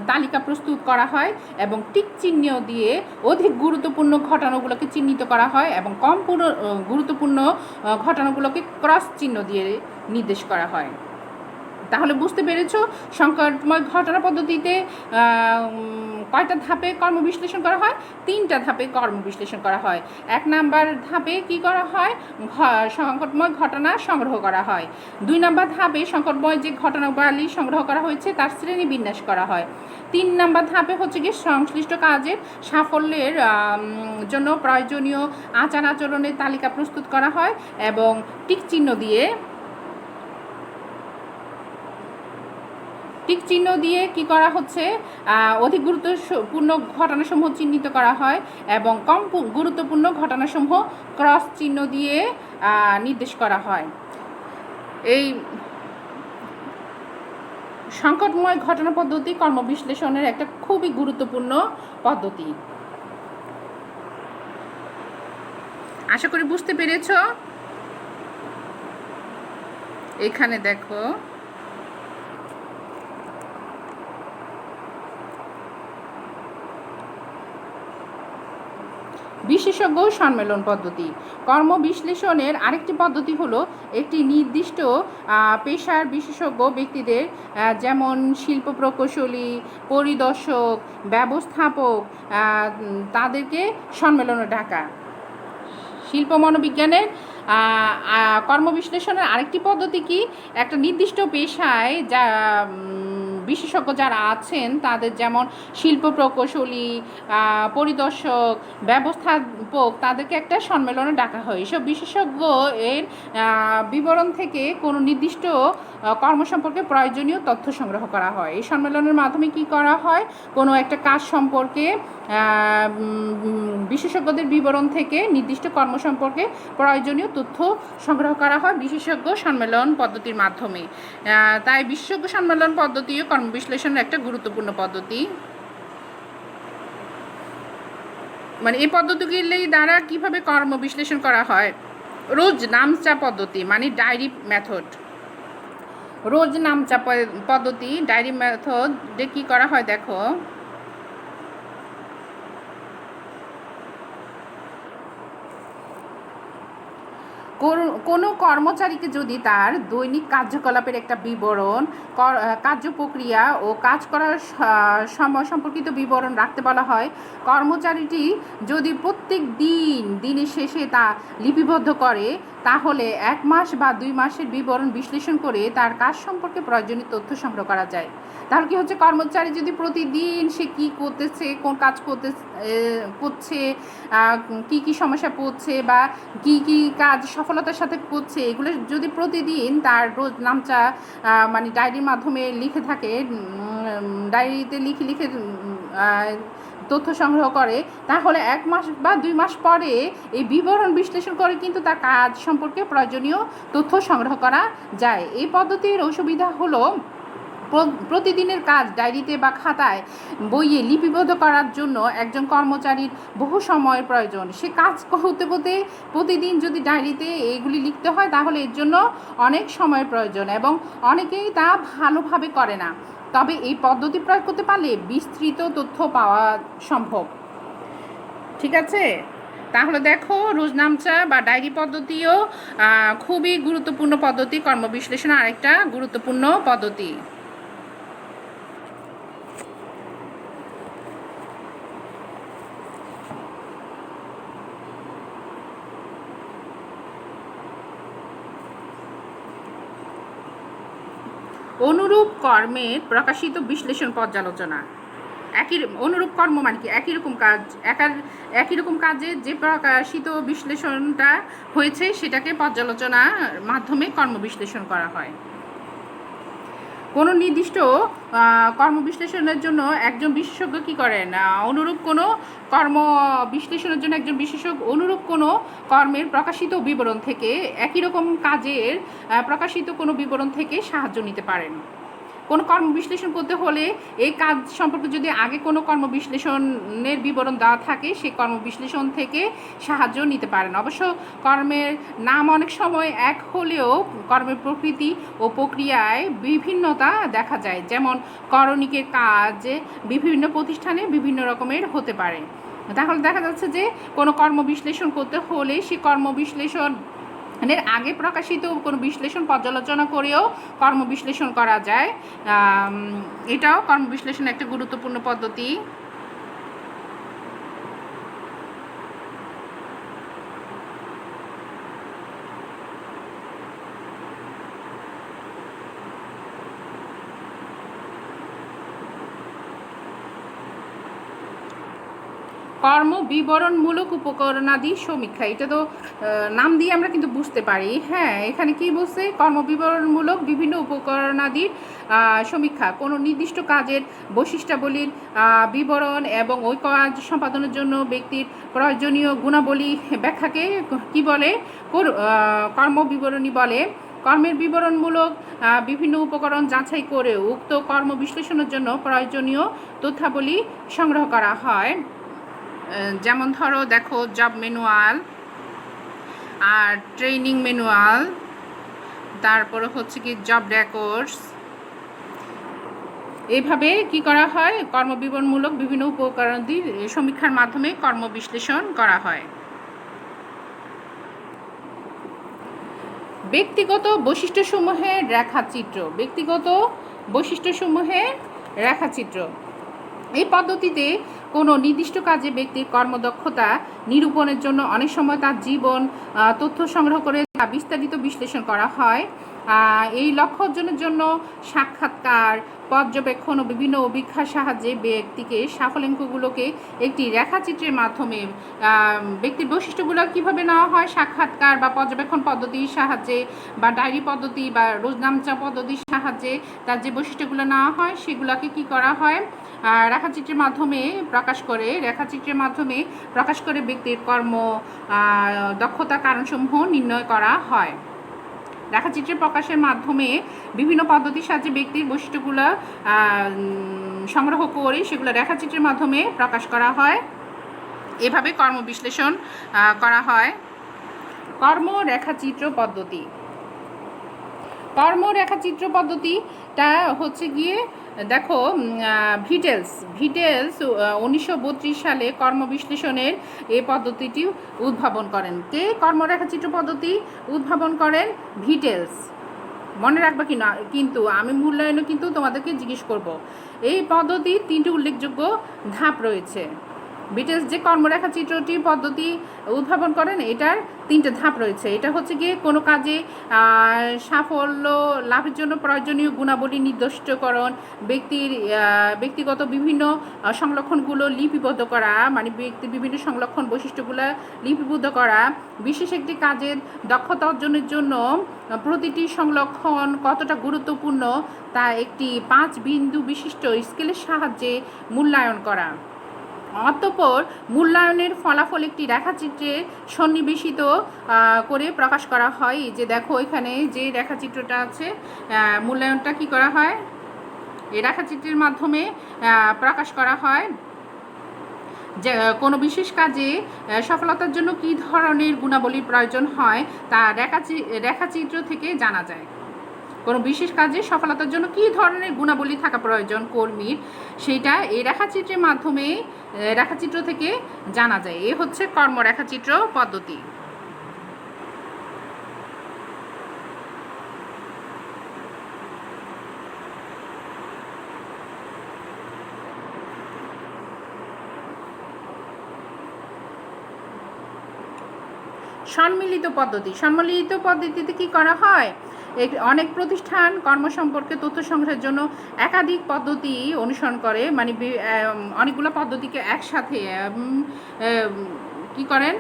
S1: তালিকা প্রস্তুত করা হয় এবং টিক চিহ্ন দিয়ে অধিক গুরুত্বপূর্ণ ঘটনাগুলোকে চিহ্নিত করা হয় এবং কম গুরুত্বপূর্ণ ঘটনাগুলোকে ক্রস চিহ্ন দিয়ে নির্দেশ করা হয়। তাহলে বুঝতে পেরেছ সংকটময় ঘটনা পদ্ধতিতে কয়টা ধাপে কর্মবিশ্লেষণ করা হয়? 3টা ধাপে কর্মবিশ্লেষণ করা হয়। 1 নাম্বার ধাপে কি করা হয়, সংকটময় ঘটনা সংগ্রহ করা হয়। 2 নাম্বার ধাপে সংকটময় যে ঘটনাবলী সংগ্রহ করা হয়েছে তার শ্রেণীবিন্যাস করা হয়। 3 নাম্বার ধাপে হচ্ছে গিয়ে সংশ্লিষ্ট কাজের সাফল্যের জন্য প্রয়োজনীয় আচার আচরণের তালিকা প্রস্তুত করা হয় এবং টিক চিহ্ন কি করা হচ্ছে, অধিক গুরুত্বপূর্ণ ঘটনাসমূহ চিহ্নিত করা হয় এবং কম গুরুত্বপূর্ণ ঘটনাসমূহ ক্রস চিহ্ন দিয়ে নির্দেশ করা হয়। এই সংকটময় ঘটনা পদ্ধতি কর্মবিশ্লেষণের একটা খুবই গুরুত্বপূর্ণ পদ্ধতি। আশা করি বুঝতে পেরেছো। এখানে দেখো, বিশেষজ্ঞ সম্মেলন পদ্ধতি। কর্মবিশ্লেষণের আরেকটি পদ্ধতি হলো একটি নির্দিষ্ট পেশার বিশেষজ্ঞ ব্যক্তিদের, যেমন শিল্প প্রকৌশলী, পরিদর্শক, ব্যবস্থাপক, তাদেরকে সম্মেলনে ডাকা। শিল্প মনোবিজ্ঞানের কর্মবিশ্লেষণের আরেকটি পদ্ধতি কি, একটা নির্দিষ্ট পেশায় যা বিশেষজ্ঞ যারা আছেন তাদের, যেমন শিল্প প্রকৌশলী, পরিদর্শক, ব্যবস্থাপক, তাদেরকে একটা সম্মেলনে ডাকা হয়। এসব বিশেষজ্ঞ এর বিবরণ থেকে কোনো নির্দিষ্ট কর্ম সম্পর্কে প্রয়োজনীয় তথ্য সংগ্রহ করা হয়। এই সম্মেলনের মাধ্যমে কি করা হয়, কোনো একটা কাজ সম্পর্কে বিশেষজ্ঞদের বিবরণ থেকে নির্দিষ্ট কর্ম সম্পর্কে প্রয়োজনীয় তথ্য সংগ্রহ করা হয় বিশেষজ্ঞ সম্মেলন পদ্ধতির মাধ্যমে। তাই বিশেষজ্ঞ সম্মেলন পদ্ধতিও কর্মবিশ্লেষণের একটা গুরুত্বপূর্ণ পদ্ধতি। মানে এই পদ্ধতিগুলি দ্বারা কিভাবে কর্মবিশ্লেষণ করা হয়, রোজ নামচা পদ্ধতি মানে ডায়েরি মেথড। রোজ নামচা পদ্ধতি ডায়েরি মেথডে কী করা হয় দেখো, কোনো কর্মচারীকে যদি তার দৈনিক কার্যকলাপের একটা বিবরণ, কার্যপ্রক্রিয়া ও কাজ করার সময় সম্পর্কিত বিবরণ রাখতে বলা হয়, কর্মচারীটি যদি প্রত্যেক দিনের শেষে তা লিপিবদ্ধ করে, তাহলে 1 মাস বা 2 মাসের বিবরণ বিশ্লেষণ করে তার কাজ সম্পর্কে প্রয়োজনীয় তথ্য সংগ্রহ করা যায়। তাহলে কি হচ্ছে, কর্মচারী যদি প্রতিদিন সে কী করতেছে, কোন কাজ করছে, কি সমস্যা পড়ছে বা কি কাজ সফলতার সাথে করছে, এগুলো যদি প্রতিদিন তার রোজ নামচা মানে ডায়েরির মাধ্যমে লিখে থাকে, ডায়েরিতে লিখে তথ্য সংগ্রহ করে, তাহলে 1 মাস বা 2 মাস পরে এই বিবরণ বিশ্লেষণ করে কিন্তু তার কাজ সম্পর্কে প্রয়োজনীয় তথ্য সংগ্রহ করা যায়। এই পদ্ধতির অসুবিধা হলো, প্রতিদিনের কাজ ডায়েরিতে বা খাতায়, বইয়ে লিপিবদ্ধ করার জন্য একজন কর্মচারীর বহু সময়ের প্রয়োজন। সে কাজ করতে করতে প্রতিদিন যদি ডায়েরিতে এইগুলি লিখতে হয়, তাহলে এর জন্য অনেক সময়ের প্রয়োজন এবং অনেকেই তা ভালোভাবে করে না। তবে এই পদ্ধতি প্রয়োগ করতে পারলে বিস্তৃত তথ্য পাওয়া সম্ভব। ঠিক আছে, তাহলে দেখো, রোজনামচা বা ডায়েরি পদ্ধতিও খুবই গুরুত্বপূর্ণ পদ্ধতি, কর্মবিশ্লেষণ আরেকটা গুরুত্বপূর্ণ পদ্ধতি। অনুরূপ কর্মের প্রকাশিত বিশ্লেষণ পর্যালোচনা। অনুরূপ কর্ম মানে কি, একই রকম কাজে যে প্রকাশিত বিশ্লেষণটা হয়েছে সেটাকে পর্যালোচনার মাধ্যমে কর্মবিশ্লেষণ করা হয়। কোনো নির্দিষ্ট কর্মবিশ্লেষণের জন্য একজন বিশেষজ্ঞ কী করেন, অনুরূপ কোনো কর্ম বিশ্লেষণের জন্য একজন বিশেষজ্ঞ অনুরূপ কোনো কর্মের প্রকাশিত বিবরণ থেকে, একই রকম কাজের প্রকাশিত কোনো বিবরণ থেকে সাহায্য নিতে পারেন। কোনো কর্ম বিশ্লেষণ করতে হলে এই কাজ সম্পর্কে যদি আগে কোনো কর্ম বিশ্লেষণের বিবরণ দেওয়া থাকে, সেই কর্ম বিশ্লেষণ থেকে সাহায্য নিতে পারেন। অবশ্য কর্মের নাম অনেক সময় এক হলেও কর্মের প্রকৃতি ও প্রক্রিয়ায় বিভিন্নতা দেখা যায়। যেমন করণিকের কাজ বিভিন্ন প্রতিষ্ঠানে বিভিন্ন রকমের হতে পারে। তাহলে দেখা যাচ্ছে যে কোনো কর্ম বিশ্লেষণ করতে হলে সেই কর্ম বিশ্লেষণ আগে প্রকাশিত কোনো বিশ্লেষণ পর্যালোচনা করেও কর্মবিশ্লেষণ করা যায়। এটাও কর্মবিশ্লেষণের একটা গুরুত্বপূর্ণ পদ্ধতি। কর্ম বিবরণমূলক উপকরণাদি সমীক্ষা, এটা তো নাম দিয়ে আমরা কিন্তু বুঝতে পারি। হ্যাঁ, এখানে কি বলছে, কর্ম বিবরণমূলক বিভিন্ন উপকরণাদির সমীক্ষা, কোনো নির্দিষ্ট কাজের বৈশিষ্ট্যাবলীর বিবরণ এবং ওই কাজ সম্পাদনের জন্য ব্যক্তির প্রয়োজনীয় গুণাবলী ব্যাখ্যাকে কি বলে, কর্ম বিবরণী বলে। কর্মের বিবরণমূলক বিভিন্ন উপকরণ যাচাই করে উক্ত কর্ম বিশ্লেষণের জন্য প্রয়োজনীয় তথ্যাবলী সংগ্রহ করা হয়। যেমন ধরো দেখো, জব ম্যানুয়াল, আর ট্রেনিং ম্যানুয়াল, তারপরে হচ্ছে কি জব রেকর্ডস। এইভাবে কি করা হয়, কর্মবিবরণমূলক বিভিন্ন উপকরণের সমীক্ষার মাধ্যমে কর্মবিশ্লেষণ করা হয়। ব্যক্তিগত বৈশিষ্ট্যসমূহের রেখাচিত্র। ব্যক্তিগত বৈশিষ্ট্যসমূহের রেখাচিত্র। এই পদ্ধতিতে কোনো নির্দিষ্ট কাজে ব্যক্তির কর্মদক্ষতা নিরূপণের জন্য অনেক সময় তার জীবন তথ্য সংগ্রহ করে তা বিস্তারিত বিশ্লেষণ করা হয়। এই লক্ষ্য অর্জনের জন্য সাক্ষাৎকার, পর্যবেক্ষণ ও বিভিন্ন অভিজ্ঞতার সাহায্যে ব্যক্তিকে সাফল্যাঙ্কগুলোকে একটি রেখাচিত্রের মাধ্যমে ব্যক্তির বৈশিষ্ট্যগুলো কীভাবে নেওয়া হয়, সাক্ষাৎকার বা পর্যবেক্ষণ পদ্ধতির সাহায্যে বা ডায়েরি পদ্ধতি বা রোজনামচা পদ্ধতির সাহায্যে তার যে বৈশিষ্ট্যগুলো নেওয়া হয় সেগুলোকে কি করা হয়, রেখাচিত্রের মাধ্যমে প্রকাশ করে ব্যক্তির কর্ম দক্ষতা কারণসমূহ নির্ণয় করা হয়। রেখাচিত্রের প্রকাশের মাধ্যমে বিভিন্ন পদ্ধতির সাহায্যে ব্যক্তির বৈশিষ্ট্যগুলো সংগ্রহ করে সেগুলো রেখাচিত্রের মাধ্যমে প্রকাশ করা হয়। এভাবে কর্মবিশ্লেষণ করা হয়। কর্মরেখাচিত্র পদ্ধতি। কর্মরেখাচিত্র পদ্ধতিটা হচ্ছে গিয়ে দেখো, ভিটেলস 1932 সালে কর্মবিশ্লেষণের এই পদ্ধতিটি উদ্ভাবন করেন। কে কর্মরেখাচিত্র পদ্ধতি উদ্ভাবন করেন? ভিটেলস। মনে রাখবা কি না কিন্তু, আমি মূল্যায়নে কিন্তু তোমাদেরকে জিজ্ঞেস করব। এই পদ্ধতির 3টি উল্লেখযোগ্য ধাপ রয়েছে। ভিটেলস যে কর্মরেখাচিত্রটি পদ্ধতি উদ্ভাবন করেন এটার 3টে ধাপ রয়েছে। এটা হচ্ছে গিয়ে কোনো কাজে সাফল্য লাভের জন্য প্রয়োজনীয় গুণাবলী নির্দিষ্টকরণ, ব্যক্তিগত বিভিন্ন সংলক্ষণগুলো লিপিবদ্ধ করা, মানে ব্যক্তির বিভিন্ন সংলক্ষণ বৈশিষ্ট্যগুলো লিপিবদ্ধ করা, বিশেষ একটি কাজের দক্ষতা অর্জনের জন্য প্রতিটি সংলক্ষণ কতটা গুরুত্বপূর্ণ তা একটি 5 বিন্দু বিশিষ্ট স্কেলের সাহায্যে মূল্যায়ন করা। অতঃপর মূল্যায়নের ফলাফল একটি রেখাচিত্রে সন্নিবেশিত করে প্রকাশ করা হয়। এই যে দেখো এখানে যে রেখাচিত্রটা আছে, মূল্যায়নটা কি করা হয়, এই রেখাচিত্রের মাধ্যমে প্রকাশ করা হয়। যে কোনো বিশেষ কাজে সফলতার জন্য কী ধরনের গুণাবলীর প্রয়োজন হয় তা রেখাচিত্র থেকে জানা যায়। কোনো বিশেষ কাজে সফলতার জন্য কী ধরনের গুণাবলী থাকা প্রয়োজন কর্মীর, সেইটা এই রেখাচিত্রের মাধ্যমে রেখাচিত্র থেকে জানা যায়। এ হচ্ছে কর্মরেখাচিত্র পদ্ধতি। সম্মিলিত পদ্ধতি। সম্মিলিত পদ্ধতিতে কি করা হয়, অনেক প্রতিষ্ঠান কর্ম সম্পর্কে তথ্য সংগ্রহের জন্য একাধিক পদ্ধতি অনুসরণ করে, মানে অনেকগুলো পদ্ধতিকে একসাথে কি করেন,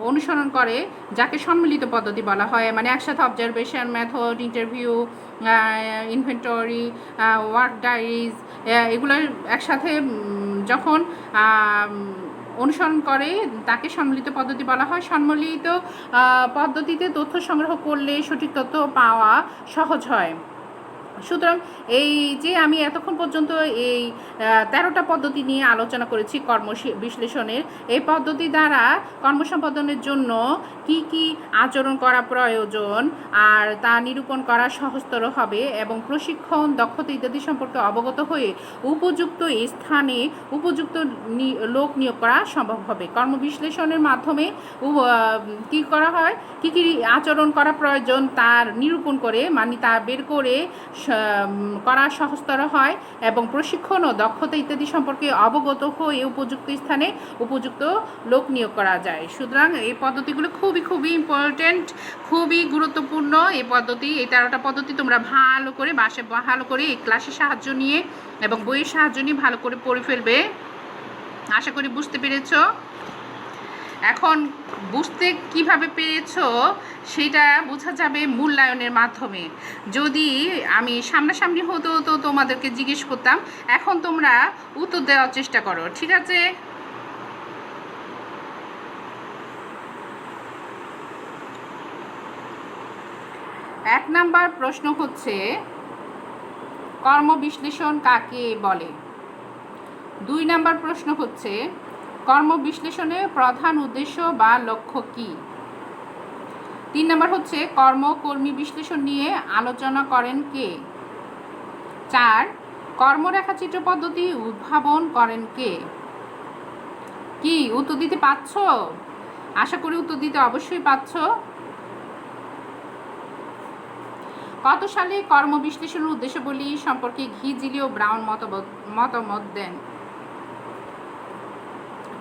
S1: অনুসরণ করে, যাকে সম্মিলিত পদ্ধতি বলা হয়। মানে একসাথে observation method, interview, inventory, work diaries, এগুলো একসাথে যখন অনুসরণ করে তাকে সম্মিলিত পদ্ধতি বলা হয়। সম্মিলিত পদ্ধতিতে তথ্য সংগ্রহ করলে সঠিক তথ্য পাওয়া সহজ হয়। সুতরাং এই যে আমি এতক্ষণ পর্যন্ত এই 13টা পদ্ধতি নিয়ে আলোচনা করেছি কর্ম বিশ্লেষণের, এই পদ্ধতি দ্বারা কর্মসম্পাদনের জন্য কি কি আচরণ করা প্রয়োজন আর তা নিরূপণ করা সহজতর হবে এবং প্রশিক্ষণ, দক্ষতা ইত্যাদি সম্পর্কে অবগত হয়ে উপযুক্ত স্থানে উপযুক্ত লোক নিয়োগ করা সম্ভব হবে। কর্মবিশ্লেষণের মাধ্যমে কি করা হয়, কি কি আচরণ করা প্রয়োজন তার নিরূপণ করে, মানে তা বের করে করা সহজতর হয় এবং প্রশিক্ষণ ও দক্ষতা ইত্যাদি সম্পর্কে অবগত হয়ে উপযুক্ত স্থানে উপযুক্ত লোক নিয়োগ করা যায়। সুতরাং এই পদ্ধতিগুলো খুবই ইম্পর্টেন্ট, খুবই গুরুত্বপূর্ণ। এই পদ্ধতি, এই 13টা পদ্ধতি তোমরা ভালো করে বাসায় ভালো করে এই ক্লাসের সাহায্য নিয়ে এবং বইয়ের সাহায্য নিয়ে ভালো করে পড়ে ফেলবে। আশা করি বুঝতে পেরেছো। এখন বুঝতে কিভাবে পেরেছো সেটা বোঝা যাবে মূল্যায়নের মাধ্যমে। যদি আমি সামনাসামনি হতো তো তোমাদেরকে জিজ্ঞেস করতাম, এখন তোমরা উত্তর দেওয়ার চেষ্টা করো, ঠিক আছে? এক নাম্বার প্রশ্ন হচ্ছে, কর্মবিশ্লেষণ কাকে বলে? 2 নাম্বার প্রশ্ন হচ্ছে, কর্মবিশ্লেষণের প্রধান উদ্দেশ্য বা লক্ষ্য কী? 3 নম্বর হচ্ছে কর্মী বিশ্লেষণ নিয়ে আলোচনা করেন কে? 4 কর্মরেখাচিত্র পদ্ধতি উদ্ভাবন করেন কে? কি উত্তর দিতে পারছ? আশা করি উত্তর দিতে অবশ্যই পারছ। কত সালে কর্মবিশ্লেষণের উদ্দেশ্যাবলী সম্পর্কে ঘিজিলি ও ব্রাউন মতামত দেন?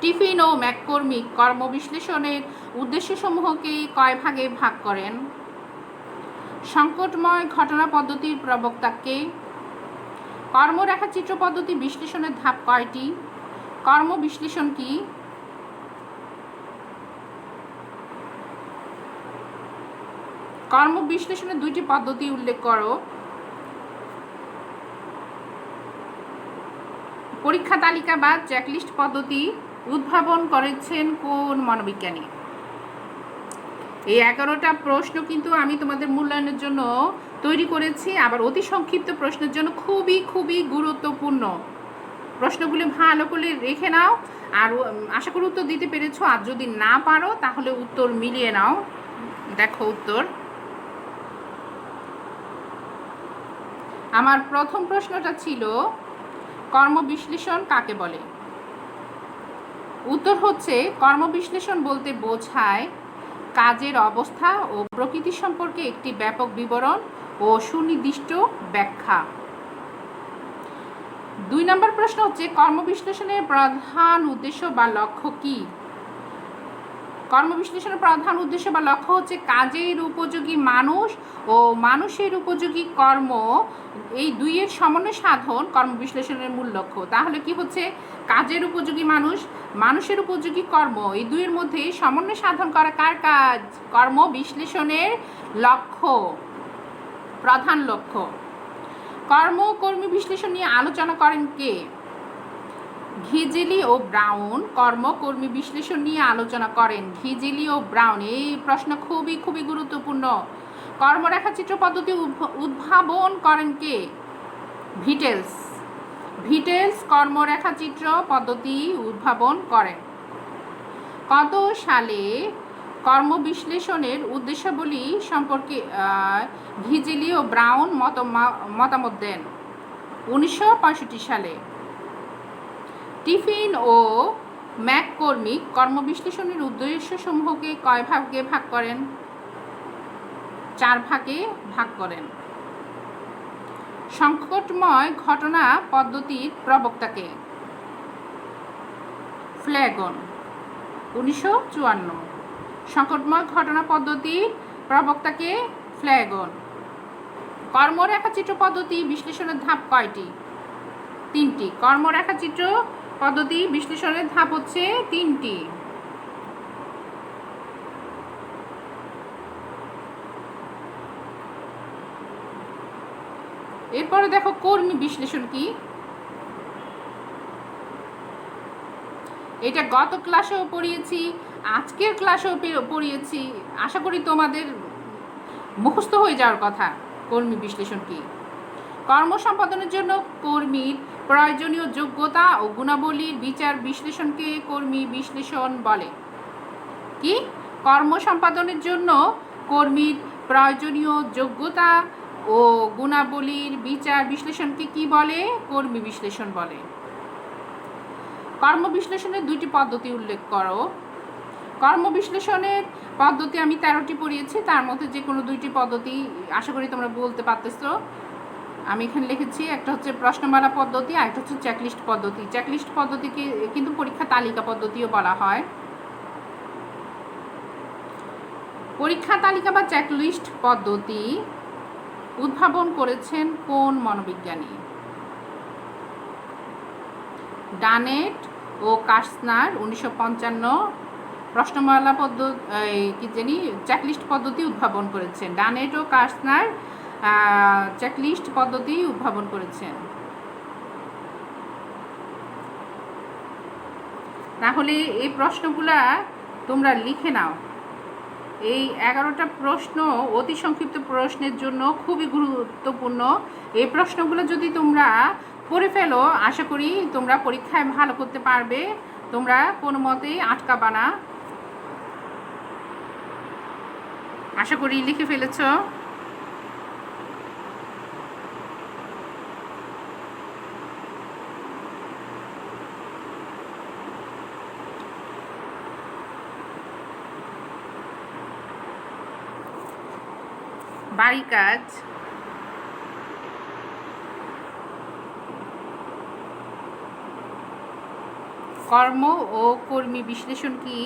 S1: টিফিন ও ম্যাককর্মিক কর্মবিশ্লেষণের উদ্দেশ্যসমূহকে কয় ভাগে ভাগ করেন? সংকটময় ঘটনা পদ্ধতির প্রবক্তাকে? কর্মরেখাচিত্র পদ্ধতি বিশ্লেষণের ধাপ কয়টি? কর্মবিশ্লেষণ কি? কর্মবিশ্লেষণের 2টি পদ্ধতি উল্লেখ করো। পরীক্ষা তালিকা বা চেকলিস্ট পদ্ধতি উদ্ভাবন করেছেন কোন মনোবিজ্ঞানী? এই 11টা প্রশ্ন কিন্তু আমি তোমাদের মূল্যায়নের জন্য তৈরি করেছি, আবার অতি সংক্ষিপ্ত প্রশ্নের জন্য খুবই খুবই গুরুত্বপূর্ণ। প্রশ্নগুলি ভালো করে রেখে নাও, আর আশা করি উত্তর দিতে পেরেছো। আর যদি না পারো তাহলে উত্তর মিলিয়ে নাও। দেখো উত্তর। আমার প্রথম প্রশ্নটা ছিল কর্মবিশ্লেষণ কাকে বলে? উত্তর হচ্ছে কর্মবিশ্লেষণ বলতে বোঝায় কাজের অবস্থা ও প্রকৃতি সম্পর্কে একটি ব্যাপক বিবরণ ও সুনির্দিষ্ট ব্যাখ্যা। 2 নম্বর প্রশ্ন হচ্ছে কর্মবিশ্লেষণের প্রধান উদ্দেশ্য বা লক্ষ্য কি? কর্মবিশ্লেষণের প্রধান উদ্দেশ্য বা লক্ষ্য হচ্ছে কাজের উপযোগী মানুষ ও মানুষের উপযোগী কর্ম, এই দুইয়ের সমন্বয় সাধন কর্মবিশ্লেষণের মূল লক্ষ্য। তাহলে কি হচ্ছে? কাজের উপযোগী মানুষ, মানুষের উপযোগী কর্ম, এই দুইয়ের মধ্যে সমন্বয় সাধন করা কার কাজ? কর্মবিশ্লেষণের লক্ষ্য, প্রধান লক্ষ্য। কর্মী বিশ্লেষণ নিয়ে আলোচনা করেন কে? ঘিজিলি ও ব্রাউন কর্মী বিশ্লেষণ নিয়ে আলোচনা করেন। ঘিজিলি ও ব্রাউন, এই প্রশ্ন খুবই খুবই গুরুত্বপূর্ণ। কর্মরেখাচিত্র পদ্ধতি উদ্ভাবন করেন কে? ভিটেলস কর্মরেখাচিত্র পদ্ধতি উদ্ভাবন করেন। কত সালে কর্মবিশ্লেষণের উদ্দেশ্যাবলী সম্পর্কে ঘিজিলি ও ব্রাউন মতামত দেন? 1965 সালে। টিফিন ও ম্যাককর্মিক কর্মবিশ্লেষণের উদ্দেশ্যসমূহকে কয় ভাগে ভাগ করেন? 4 ভাগে ভাগ করেন। সংকটময় ঘটনা পদ্ধতির প্রবক্তাকে? ফ্ল্যাগন, 1954। সংকটময় ঘটনা পদ্ধতির প্রবক্তাকে? ফ্ল্যাগন। কর্মরেখাচিত্র পদ্ধতি বিশ্লেষণের ধাপ কয়টি? 3টি। কর্মরেখাচিত্র পদ্ধতি বিশ্লেষণের ধাপ হচ্ছে 3টি। এরপরে দেখো কর্মী বিশ্লেষণ কি। এটা গত ক্লাসেও পড়িয়েছি, আজকের ক্লাসেও পড়িয়েছি, আশা করি তোমাদের মুখস্থ হয়ে যাওয়ার কথা। কর্মী বিশ্লেষণ কি? কর্ম সম্পাদনের জন্য কর্মীর প্রয়োজনীয় যোগ্যতা ও গুণাবলীর বিচার বিশ্লেষণকে কর্মী বিশ্লেষণ বলে। কি? কর্ম সম্পাদনের জন্য কর্মীর প্রয়োজনীয় যোগ্যতা ও গুণাবলীর বিচার বিশ্লেষণকে কি বলে? কর্মী বিশ্লেষণ বলে। কর্মবিশ্লেষণের 2টি পদ্ধতি উল্লেখ করো। কর্মবিশ্লেষণের পদ্ধতি আমি 13টি পড়িয়েছি, তার মধ্যে যে কোনো 2টি পদ্ধতি আশা করি তোমরা বলতে পারতেছো। আমি এখানে লিখেছি, একটা হচ্ছে প্রশ্নমালা পদ্ধতি আর একটা হচ্ছে চেকলিস্ট পদ্ধতি। চেকলিস্ট পদ্ধতিকে কিন্তু পরীক্ষা তালিকা পদ্ধতিও বলা হয়। পরীক্ষা তালিকা বা চেকলিস্ট পদ্ধতি উদ্ভাবন করেছেন কোন মনোবিজ্ঞানী? ডানেট ও কার্সনার, 1955। প্রশ্নমালা পদ্ধতি চেকলিস্ট পদ্ধতি উদ্ভাবন করেছেন। ডানেট ও কার্সনার চেকলিস্ট পদ্ধতি উদ্ভাবন করেছেন। তাহলে এই প্রশ্নগুলা তোমরা লিখে নাও। এই 11টা প্রশ্ন অতি সংক্ষিপ্ত প্রশ্নের জন্য খুবই গুরুত্বপূর্ণ। এই প্রশ্নগুলো যদি তোমরা পড়ে ফেলো, আশা করি তোমরা পরীক্ষায় ভালো করতে পারবে। তোমরা কোনো মতেই আটকাবা না। আশা করি লিখে ফেলেছ। বাড়ি কাজ, কর্ম ও কর্মী বিশ্লেষণ কি?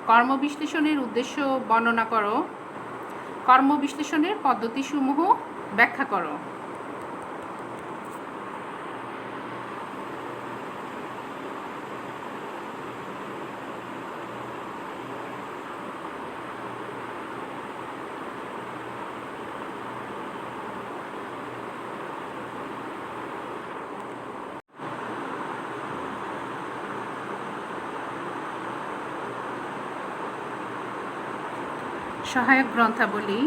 S1: কর্ম বিশ্লেষণের উদ্দেশ্য বর্ণনা করো। কর্ম বিশ্লেষণের পদ্ধতিসমূহ ব্যাখ্যা করো। সহায়ক গ্রন্থাবলী।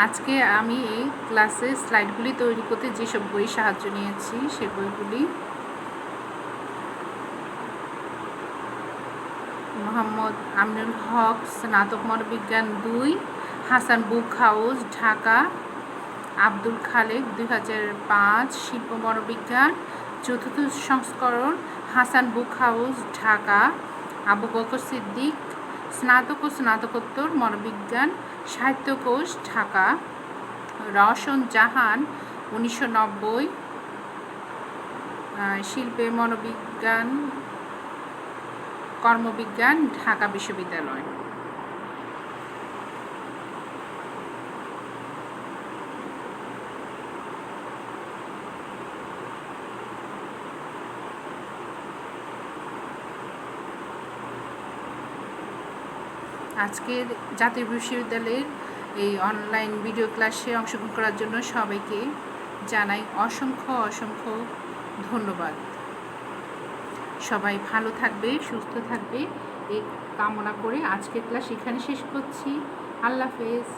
S1: আজকে আমি এই ক্লাসে স্লাইডগুলি তৈরি করতে যেসব বই সাহায্য নিয়েছি সে বইগুলি: মোহাম্মদ আমিনুল হক, স্নাতক মনোবিজ্ঞান 2, হাসান বুক হাউস, ঢাকা। আব্দুল খালেক, 2005, শিল্প মনোবিজ্ঞান, 4th সংস্করণ, হাসান বুক হাউস, ঢাকা। আবু বকর সিদ্দিক, স্নাতক ও স্নাতকোত্তর মনোবিজ্ঞান, সাহিত্যকোষ, ঢাকা। রওশন জাহান, 1990, শিল্পে মনোবিজ্ঞান, কর্মবিজ্ঞান, ঢাকা বিশ্ববিদ্যালয়। আজকের জাতীয় বিশ্ববিদ্যালয়ের এই অনলাইন ভিডিও ক্লাসে অংশগ্রহণ করার জন্য সবাইকে জানাই অসংখ্য অসংখ্য ধন্যবাদ। সবাই ভালো থাকবে, সুস্থ থাকবে এই কামনা করে আজকের ক্লাস এখানে শেষ করছি। আল্লাহ হাফেজ।